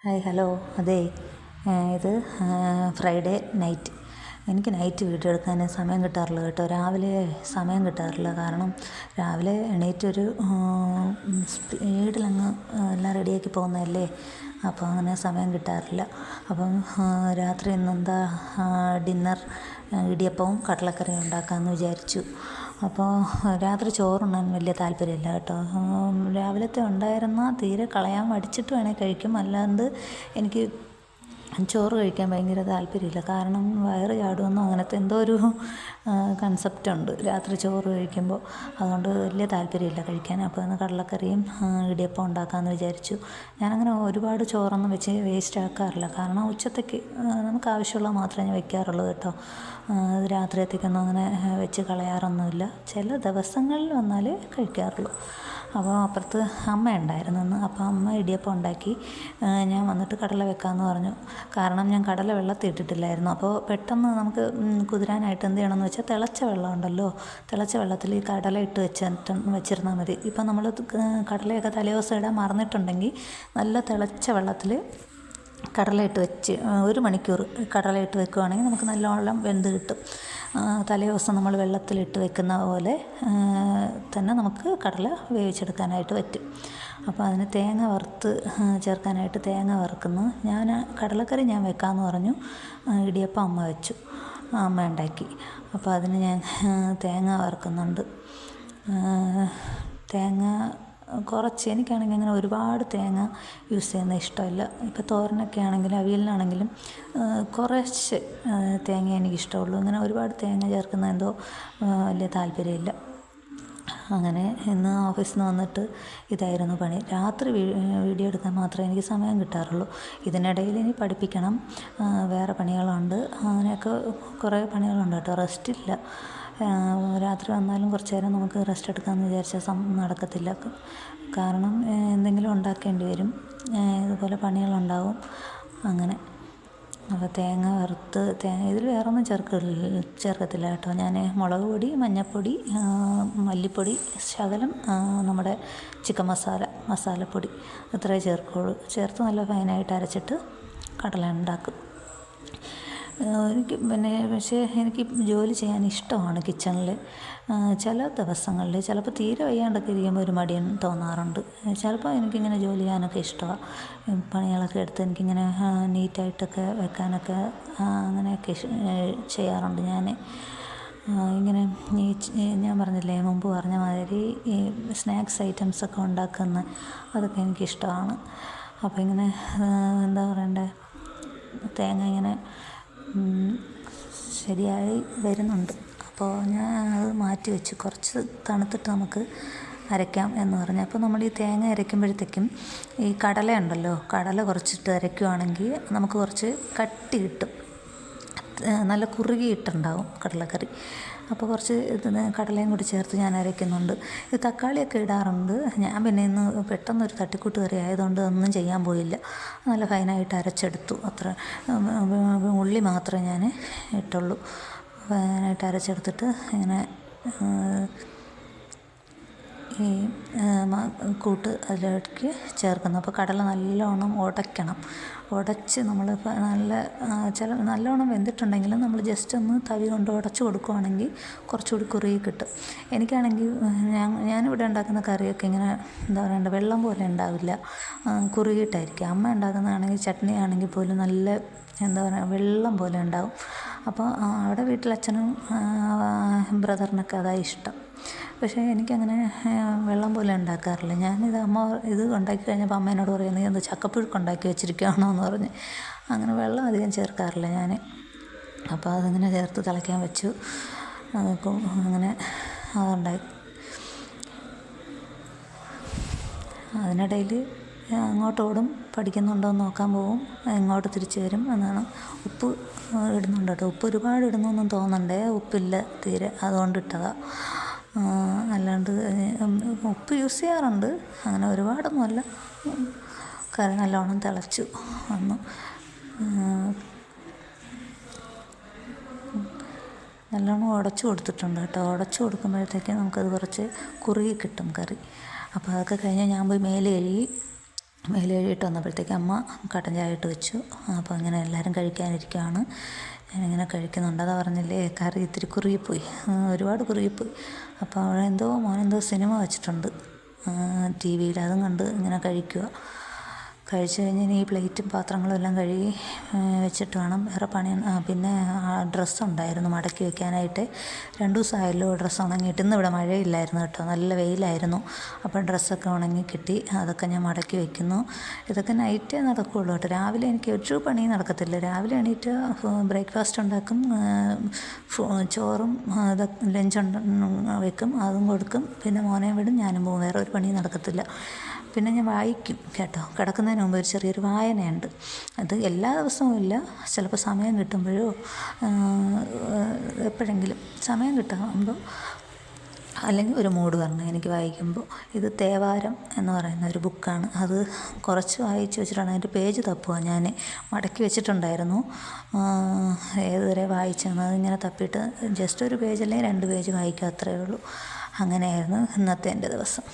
Hi hello അതെ ഇത് Friday night. എനിക്ക് നൈറ്റ് വീഡിയോ എടുക്കാൻ സമയം കിട്ടാറില്ല കേട്ടോ. രാവിലെ സമയം കിട്ടാറില്ല. കാരണം രാവിലെ എണീറ്റൊരു സ്പീഡിലങ്ങ് എല്ലാം റെഡിയാക്കി പോകുന്നതല്ലേ. അപ്പോൾ അങ്ങനെ സമയം കിട്ടാറില്ല. അപ്പം രാത്രി ഇന്നെന്താ ഡിന്നർ ഇടിയപ്പവും കടലക്കറിയും ഉണ്ടാക്കാമെന്ന് വിചാരിച്ചു. അപ്പോൾ രാത്രി ചോറുണ്ണാൻ വലിയ താല്പര്യമില്ല കേട്ടോ. രാവിലത്തെ ഉണ്ടായിരുന്ന തീരെ കളയാൻ മടിച്ചിട്ട് വേണേൽ കഴിക്കും. അല്ലാണ്ട് എനിക്ക് ചോറ് കഴിക്കാൻ ഭയങ്കര താല്പര്യമില്ല. കാരണം വയറ് ചാടുമെന്നോ അങ്ങനത്തെ എന്തോ ഒരു കൺസെപ്റ്റുണ്ട് രാത്രി ചോറ് കഴിക്കുമ്പോൾ. അതുകൊണ്ട് വലിയ താല്പര്യമില്ല കഴിക്കാൻ. അപ്പോൾ ഇന്ന് കടലക്കറിയും ഇടിയപ്പം ഉണ്ടാക്കാമെന്ന് വിചാരിച്ചു. ഞാനങ്ങനെ ഒരുപാട് ചോറൊന്നും വെച്ച് വേസ്റ്റ് ആക്കാറില്ല. കാരണം ഉച്ചത്തേക്ക് നമുക്ക് ആവശ്യമുള്ളത് മാത്രമേ ഞാൻ വയ്ക്കാറുള്ളൂ കേട്ടോ. രാത്രിയത്തേക്കൊന്നും അങ്ങനെ വെച്ച് കളയാറൊന്നുമില്ല. ചില ദിവസങ്ങളിൽ വന്നാൽ കഴിക്കാറുള്ളൂ. അപ്പോൾ അപ്പുറത്ത് അമ്മ ഉണ്ടായിരുന്നു ഇന്ന്. അപ്പോൾ അമ്മ ഇടിയപ്പം ഉണ്ടാക്കി. ഞാൻ വന്നിട്ട് കടല വെക്കാമെന്ന് പറഞ്ഞു. കാരണം ഞാൻ കടല വെള്ളത്തിൽ ഇട്ടിട്ടില്ലായിരുന്നു. അപ്പോൾ പെട്ടെന്ന് നമുക്ക് കുതിരാനായിട്ട് എന്ത് ചെയ്യണമെന്ന് വെച്ചാൽ തിളച്ച വെള്ളം ഉണ്ടല്ലോ, തിളച്ച വെള്ളത്തിൽ ഈ കടല ഇട്ട് വെച്ചിരുന്നാൽ മതി. ഇപ്പം നമ്മൾ കടലയൊക്കെ തലേദിവസം ഇടാൻ മറന്നിട്ടുണ്ടെങ്കിൽ നല്ല തിളച്ച വെള്ളത്തിൽ കടലയിട്ട് വെച്ച് 1 മണിക്കൂർ കടലയിട്ട് വെക്കുകയാണെങ്കിൽ നമുക്ക് നല്ലോണം വെന്ത് കിട്ടും. തലേദിവസം നമ്മൾ വെള്ളത്തിലിട്ട് വെക്കുന്ന പോലെ തന്നെ നമുക്ക് കടല വേവിച്ചെടുക്കാനായിട്ട് പറ്റും. അപ്പോൾ അതിന് തേങ്ങ വറുത്ത് ചേർക്കാനായിട്ട് തേങ്ങ വറുക്കുന്നു. ഞാൻ കടലക്കറി ഞാൻ വെക്കാമെന്ന് പറഞ്ഞു. ഇടിയപ്പം അമ്മ വെച്ചു, അമ്മ ഉണ്ടാക്കി. അപ്പോൾ അതിന് ഞാൻ തേങ്ങ വറുക്കുന്നുണ്ട്. തേങ്ങ കുറച്ച്, എനിക്കാണെങ്കിൽ അങ്ങനെ ഒരുപാട് തേങ്ങ യൂസ് ചെയ്യുന്നത് ഇഷ്ടമല്ല. ഇപ്പോൾ തോരനൊക്കെ ആണെങ്കിലും അവിയലിനാണെങ്കിലും കുറച്ച് തേങ്ങ എനിക്കിഷ്ടമുള്ളൂ. ഇങ്ങനെ ഒരുപാട് തേങ്ങ ചേർക്കുന്ന എന്തോ വലിയ താല്പര്യമില്ല. അങ്ങനെ ഇന്ന് ഓഫീസിൽ നിന്ന് വന്നിട്ട് ഇതായിരുന്നു പണി. രാത്രി വീഡിയോ എടുക്കാൻ മാത്രമേ എനിക്ക് സമയം കിട്ടാറുള്ളൂ. ഇതിനിടയിൽ ഇനി പഠിപ്പിക്കണം, വേറെ പണികളുണ്ട്, അങ്ങനെയൊക്കെ കുറേ പണികളുണ്ട് കേട്ടോ. റെസ്റ്റില്ല. രാത്രി വന്നാലും കുറച്ച് നേരം നമുക്ക് റെസ്റ്റ് എടുക്കാമെന്ന് വിചാരിച്ചാൽ നടക്കത്തില്ല. കാരണം എന്തെങ്കിലും ഉണ്ടാക്കേണ്ടി വരും, ഇതുപോലെ പണികളുണ്ടാവും. അങ്ങനെ അപ്പോൾ തേങ്ങ വറുത്ത് ഇതിൽ വേറെ ഒന്നും ചേർക്കത്തില്ല കേട്ടോ. ഞാൻ മുളക് പൊടി, മഞ്ഞൾപ്പൊടി, മല്ലിപ്പൊടി, ശകലം നമ്മുടെ ചിക്കൻ മസാലപ്പൊടി അത്രേ ചേർക്കുള്ളൂ. ചേർത്ത് നല്ല ഫൈനായിട്ട് അരച്ചിട്ട് കടല ഉണ്ടാക്കും. പക്ഷേ എനിക്ക് ജോലി ചെയ്യാൻ ഇഷ്ടമാണ് കിച്ചണിൽ. ചില ദിവസങ്ങളിൽ ചിലപ്പോൾ തീരെ വയ്യാണ്ടൊക്കെ ഇരിക്കുമ്പോൾ ഒരു മടിയൻ തോന്നാറുണ്ട്. ചിലപ്പോൾ എനിക്കിങ്ങനെ ജോലി ചെയ്യാനൊക്കെ ഇഷ്ടമാണ്. പണികളൊക്കെ എടുത്ത് എനിക്കിങ്ങനെ നീറ്റായിട്ടൊക്കെ വെക്കാനൊക്കെ അങ്ങനെയൊക്കെ ചെയ്യാറുണ്ട് ഞാൻ. ഇങ്ങനെ ഞാൻ പറഞ്ഞില്ലേ, മുമ്പ് പറഞ്ഞ മാതിരി ഈ സ്നാക്സ് ഐറ്റംസൊക്കെ ഉണ്ടാക്കുന്ന അതൊക്കെ എനിക്കിഷ്ടമാണ്. അപ്പോൾ ഇങ്ങനെ എന്താ പറയണ്ടേ, തേങ്ങ ഇങ്ങനെ ശരിയായി വരുന്നുണ്ട്. അപ്പോൾ ഞാൻ അത് മാറ്റി വെച്ച് കുറച്ച് തണുത്തിട്ട് നമുക്ക് അരയ്ക്കാം എന്ന് പറഞ്ഞു. അപ്പോൾ നമ്മൾ ഈ തേങ്ങ അരയ്ക്കുമ്പോഴത്തേക്കും ഈ കടല ഉണ്ടല്ലോ, കടല കുറച്ചിട്ട് അരയ്ക്കുകയാണെങ്കിൽ നമുക്ക് കുറച്ച് കട്ടി കിട്ടും, നല്ല കുറുകിയിട്ടുണ്ടാവും കടലക്കറി. അപ്പോൾ കുറച്ച് കടലയും കൂടി ചേർത്ത് ഞാൻ അരയ്ക്കുന്നുണ്ട്. ഇത് തക്കാളിയൊക്കെ ഇടാറുണ്ട് ഞാൻ. പിന്നെ ഇന്ന് പെട്ടെന്നൊരു തട്ടിക്കൂട്ട് കറി ആയതുകൊണ്ട് ഒന്നും ചെയ്യാൻ പോയില്ല. നല്ല ഫൈനായിട്ട് അരച്ചെടുത്തു. അത്ര ഉള്ളി മാത്രമേ ഞാൻ ഇട്ടുള്ളൂ. ഫൈനായിട്ട് അരച്ചെടുത്തിട്ട് ഇങ്ങനെ ഈ കൂട്ട് അതിലേക്ക് ചേർക്കുന്നു. അപ്പോൾ കടല നല്ലോണം ഉടച്ച് നമ്മൾ നല്ലോണം വെന്തിട്ടുണ്ടെങ്കിലും നമ്മൾ ജസ്റ്റ് ഒന്ന് തവി കൊണ്ട് ഉടച്ച് കൊടുക്കുകയാണെങ്കിൽ കുറച്ചുകൂടി കുറുകി കിട്ടും. എനിക്കാണെങ്കിൽ ഞാനിവിടെ ഉണ്ടാക്കുന്ന കറിയൊക്കെ ഇങ്ങനെ എന്താ പറയണ്ട, വെള്ളം പോലെ ഉണ്ടാവില്ല, കുറുകിയിട്ടായിരിക്കും. അമ്മ ഉണ്ടാക്കുന്നതാണെങ്കിൽ ചട്നി ആണെങ്കിൽ പോലും നല്ല എന്താ പറയുക, വെള്ളം പോലെ ഉണ്ടാവും. അപ്പോൾ അവിടെ വീട്ടിൽ അച്ഛനും ബ്രദറിനൊക്കെ അതാ ഇഷ്ടം. പക്ഷേ എനിക്കങ്ങനെ വെള്ളം പോലെ ഉണ്ടാക്കാറില്ല. ഞാനിത് അമ്മ ഇത് ഉണ്ടാക്കി കഴിഞ്ഞപ്പോൾ അമ്മ എന്നോട് പറയും, നീ എന്ത് ചക്കപ്പുഴുക്ക് ഉണ്ടാക്കി വെച്ചിരിക്കുകയാണോ എന്ന് പറഞ്ഞ്. അങ്ങനെ വെള്ളം അധികം ചേർക്കാറില്ല ഞാൻ. അപ്പോൾ അതിങ്ങനെ ചേർത്ത് തിളയ്ക്കാൻ വെച്ചു. അങ്ങനെ അതുണ്ടായി. അതിനിടയിൽ അങ്ങോട്ടോടും പഠിക്കുന്നുണ്ടോ എന്ന് നോക്കാൻ പോവും, ഇങ്ങോട്ട് തിരിച്ചു വരും എന്നാണ്. ഉപ്പ് ഇടുന്നുണ്ട് കേട്ടോ. ഉപ്പ് ഒരുപാട് ഇടുന്നൊന്നും തോന്നണ്ടേ, ഉപ്പില്ല തീരെ, അതുകൊണ്ട് ഇട്ടതാണ്. അല്ലാണ്ട് ഉപ്പ് യൂസ് ചെയ്യാറുണ്ട്, അങ്ങനെ ഒരുപാടൊന്നുമല്ല. കറി നല്ലോണം തിളച്ചു വന്നു. നല്ലോണം ഉടച്ചു കൊടുത്തിട്ടുണ്ട് കേട്ടോ. ഉടച്ചു കൊടുക്കുമ്പോഴത്തേക്ക് നമുക്കത് കുറച്ച് കുറുകി കിട്ടും കറി. അപ്പോൾ അതൊക്കെ കഴിഞ്ഞ് ഞാൻ പോയി മേല് കഴുകി മേല് കഴുകിയിട്ട് വന്നപ്പോഴത്തേക്ക് അമ്മ കട്ടൻ ചായ ഇട്ട് വെച്ചു. അപ്പോൾ ഇങ്ങനെ എല്ലാവരും കഴിക്കാനിരിക്കുകയാണ്. ഞാനിങ്ങനെ കഴിക്കുന്നുണ്ട്. അതാ പറഞ്ഞില്ലേ, കറി ഇത്തിരി കുറുകിപ്പോയി, ഒരുപാട് കുറുകിപ്പോയി. അപ്പോൾ അവിടെ മോനെന്തോ സിനിമ വെച്ചിട്ടുണ്ട് TV-യിൽ, അതും കണ്ട് ഇങ്ങനെ കഴിക്കുക. കഴിച്ച് കഴിഞ്ഞ് ഇനി ഈ പ്ലേറ്റും പാത്രങ്ങളും എല്ലാം കഴുകി വെച്ചിട്ട് വേണം വേറെ പണി. പിന്നെ ഡ്രസ്സുണ്ടായിരുന്നു മടക്കി വെക്കാനായിട്ട്. 2 ദിവസമായല്ലോ ഡ്രസ്സ് ഉണങ്ങിയിട്ട്. ഇന്നിവിടെ മഴയില്ലായിരുന്നു കേട്ടോ, നല്ല വെയിലായിരുന്നു. അപ്പോൾ ഡ്രസ്സൊക്കെ ഉണങ്ങി കിട്ടി. അതൊക്കെ ഞാൻ മടക്കി വെക്കുന്നു. ഇതൊക്കെ നൈറ്റേ നടക്കുകയുള്ളൂ കേട്ടോ. രാവിലെ എനിക്ക് ഒരു പണി നടക്കത്തില്ല. രാവിലെ എണീറ്റ് ബ്രേക്ക്ഫാസ്റ്റ് ഉണ്ടാക്കും, ചോറും ലഞ്ച് വെക്കും, അതും കൊടുക്കും. പിന്നെ മോനെ വിടും, ഞാനും പോകും. വേറെ ഒരു പണിയും നടക്കത്തില്ല. പിന്നെ ഞാൻ വായിക്കും കേട്ടോ. കിടക്കുന്നതിന് മുമ്പ് ഒരു ചെറിയൊരു വായനയുണ്ട്. അത് എല്ലാ ദിവസവും ഇല്ല, ചിലപ്പോൾ സമയം കിട്ടുമ്പോഴോ എപ്പോഴെങ്കിലും സമയം കിട്ടുമ്പോൾ, അല്ലെങ്കിൽ ഒരു മൂഡ് വരണം എനിക്ക് വായിക്കുമ്പോൾ. ഇത് തേവാരം എന്ന് പറയുന്ന ഒരു ബുക്കാണ്. അത് കുറച്ച് വായിച്ച് വെച്ചിട്ടാണ്, അതിൻ്റെ പേജ് തപ്പുക. ഞാൻ മടക്കി വെച്ചിട്ടുണ്ടായിരുന്നു ഏതുവരെ വായിച്ചെന്ന്. അതിങ്ങനെ തപ്പിയിട്ട് ജസ്റ്റ് ഒരു പേജ് അല്ലെങ്കിൽ 2 പേജ് വായിക്കുക, അത്രയേ ഉള്ളൂ. അങ്ങനെയായിരുന്നു ഇന്നത്തെ എൻ്റെ ദിവസം.